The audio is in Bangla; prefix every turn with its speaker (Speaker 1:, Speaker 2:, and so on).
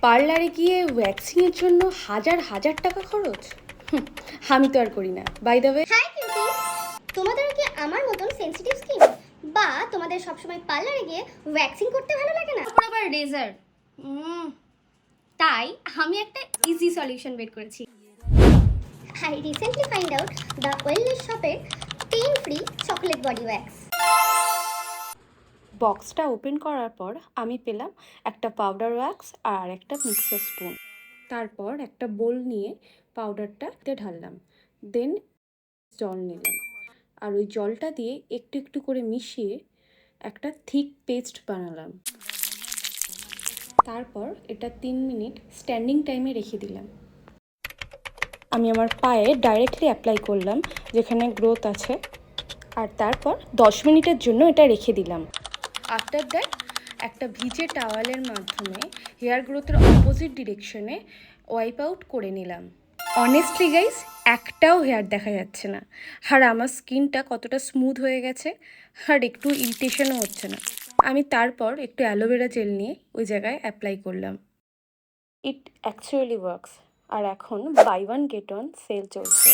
Speaker 1: পার্লারে গিয়ে ওয়্যাক্সিংয়ের জন্য হাজার হাজার টাকা খরচ। আমি তো আর করি না। By the way,
Speaker 2: hi cuties, তোমাদের কি আমার মতন সেনসিটিভ স্কিন, বা তোমাদের সবসময় পার্লারে গিয়ে ওয়্যাক্সিং করতে ভালো লাগে না?
Speaker 3: তারপর আবার রেজার। তাই আমি একটা ইজি সলিউশন বের করেছি।
Speaker 2: I recently find out the wellness shopের pain free chocolate body wax.
Speaker 1: বক্সটা ওপেন করার পর আমি পেলাম একটা পাউডার ওয়্যাক্স আর একটা মিক্সার স্পুন। তারপর একটা বোল নিয়ে পাউডারটাতে ঢাললাম, দেন জল নিলাম, আর ওই জলটা দিয়ে একটু একটু করে মিশিয়ে একটা থিক পেস্ট বানালাম। তারপর এটা 3 মিনিট স্ট্যান্ডিং টাইমে রেখে দিলাম। আমি আমার পায়ে ডাইরেক্টলি অ্যাপ্লাই করলাম যেখানে গ্রোথ আছে, আর তারপর 10 মিনিটের জন্য এটা রেখে দিলাম। আফটার দ্যাট একটা ভিজে টাওয়ালের মাধ্যমে হেয়ার গ্রোথের অপোজিট ডিরেকশনে ওয়াইপ আউট করে নিলাম। অনেস্টলি গাইস, একটাও হেয়ার দেখা যাচ্ছে না, আর আমার স্কিনটা কতটা স্মুথ হয়ে গেছে, আর একটু ইরিটেশনও হচ্ছে না। আমি তারপর একটু অ্যালোভেরা জেল নিয়ে ওই জায়গায় অ্যাপ্লাই করলাম। It actually works. আর এখন buy one get one sale চলছে।